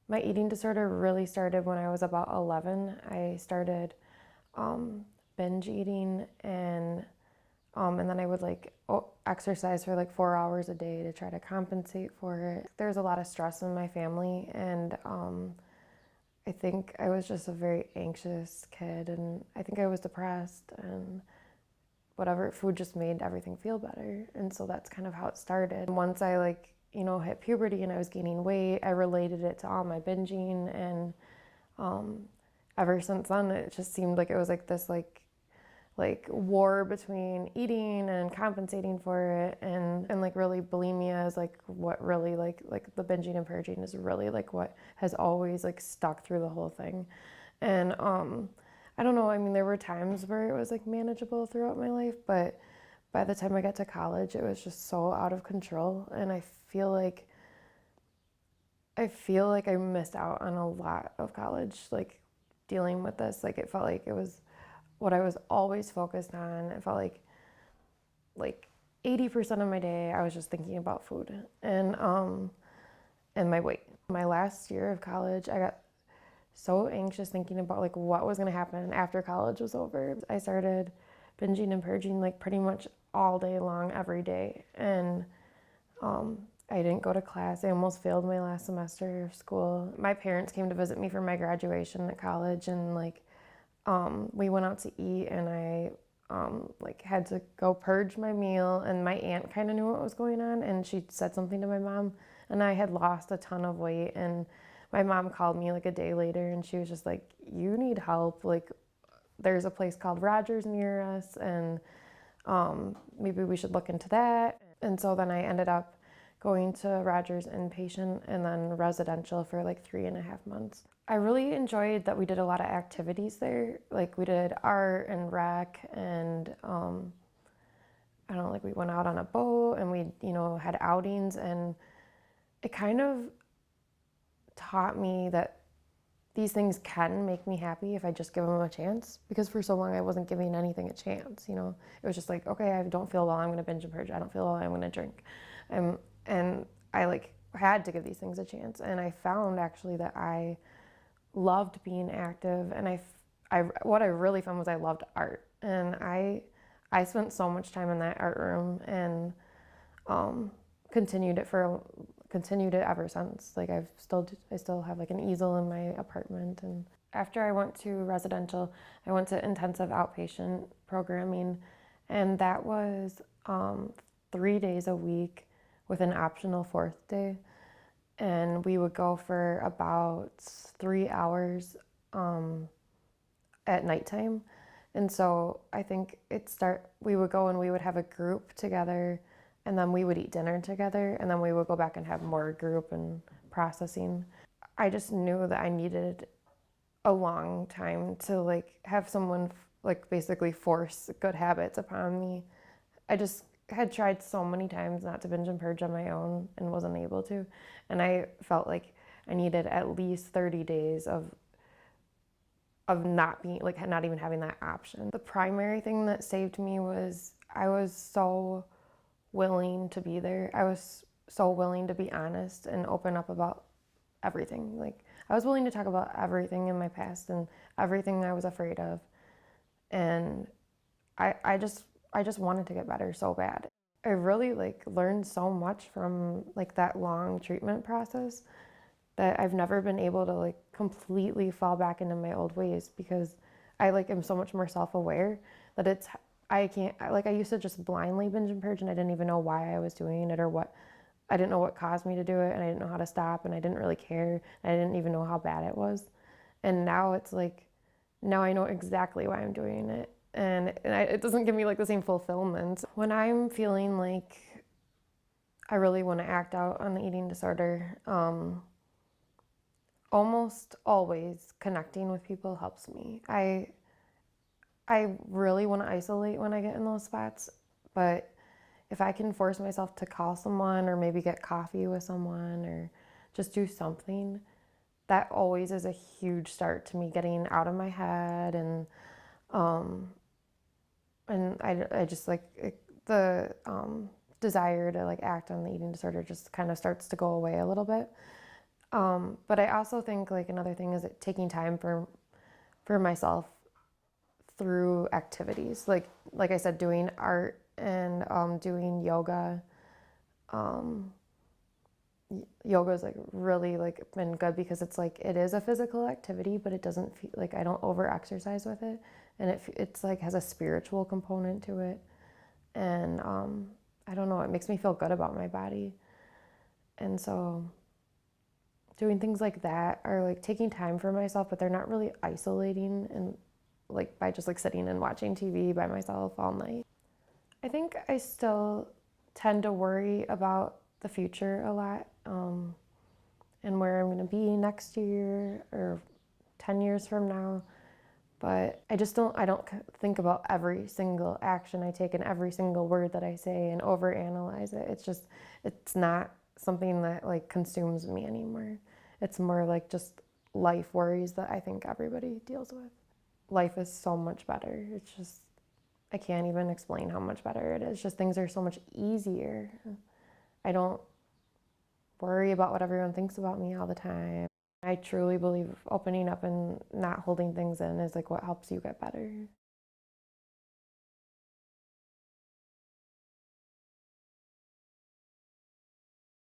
My eating disorder really started when I was about 11. I started binge eating and then I would exercise for like 4 hours a day to try to compensate for it. There's a lot of stress in my family, and I think I was just a very anxious kid, and I think I was depressed, and whatever food just made everything feel better. And so that's kind of how it started. Once I hit puberty and I was gaining weight, I related it to all my binging, and ever since then it just seemed like it was like this war between eating and compensating for it, and like really bulimia is like what really like the binging and purging is really like what has always like stuck through the whole thing. And I don't know, I mean, there were times where it was like manageable throughout my life, but by the time I got to college it was just so out of control, and I feel like I missed out on a lot of college, like dealing with this. Like it felt like it was what I was always focused on. It felt like 80% of my day I was just thinking about food and my weight. My last year of college, I got so anxious thinking about like what was going to happen after college was over. I started binging and purging like pretty much all day long every day, and I didn't go to class. I almost failed my last semester of school. My parents came to visit me for my graduation at college, and we went out to eat, and I had to go purge my meal, and my aunt kind of knew what was going on, and she said something to my mom, and I had lost a ton of weight, and my mom called me like a day later, and she was just like, you need help, like there's a place called Rogers near us, and maybe we should look into that. And so then I ended up going to Rogers inpatient and then residential for like 3.5 months. I really enjoyed that we did a lot of activities there. Like we did art and rec, and I don't know, like we went out on a boat, and we, had outings, and it kind of taught me that these things can make me happy if I just give them a chance, because for so long I wasn't giving anything a chance. It was just like, okay, I don't feel well, I'm going to binge and purge. I don't feel well, I'm going to drink. And I had to give these things a chance, and I found actually that I loved being active, and what I really found was I loved art, and I spent so much time in that art room, and continued it ever since. Like I still have like an easel in my apartment. And after I went to residential, I went to intensive outpatient programming, and that was 3 days a week with an optional fourth day. And we would go for about 3 hours at nighttime. And so I think we would go and we would have a group together, and then we would eat dinner together, and then we would go back and have more group and processing. I just knew that I needed a long time to have someone basically force good habits upon me. I just had tried so many times not to binge and purge on my own and wasn't able to. And I felt like I needed at least 30 days of not being, not even having that option. The primary thing that saved me was I was so willing to be there. I was so willing to be honest and open up about everything. I was willing to talk about everything in my past and everything I was afraid of. And I just wanted to get better so bad. I really learned so much from that long treatment process that I've never been able to completely fall back into my old ways, because I am so much more self-aware that I can't, I used to just blindly binge and purge, and I didn't even know why I was doing it or I didn't know what caused me to do it, and I didn't know how to stop, and I didn't really care, and I didn't even know how bad it was. And now it's now I know exactly why I'm doing it, and it doesn't give me the same fulfillment. When I'm feeling like I really want to act out on the eating disorder, almost always connecting with people helps me. I really want to isolate when I get in those spots, but if I can force myself to call someone or maybe get coffee with someone or just do something, that always is a huge start to me getting out of my head. And I just the desire to act on the eating disorder just kind of starts to go away a little bit. But I also think like another thing is taking time for myself through activities. Like I said, doing art and doing yoga. Um, Yoga's like really like been good because it's like it is a physical activity, but it doesn't feel like I don't over exercise with it, and it's like has a spiritual component to it, and I don't know, it makes me feel good about my body, and so doing things like that are like taking time for myself, but they're not really isolating and like by just like sitting and watching TV by myself all night. I think I still tend to worry about the future a lot. And where I'm going to be next year or 10 years from now. But I don't think about every single action I take and every single word that I say and overanalyze it. It's not something that like consumes me anymore. It's more like just life worries that I think everybody deals with. Life is so much better. It's just, I can't even explain how much better it is. Just things are so much easier. I don't worry about what everyone thinks about me all the time. I truly believe opening up and not holding things in is like what helps you get better.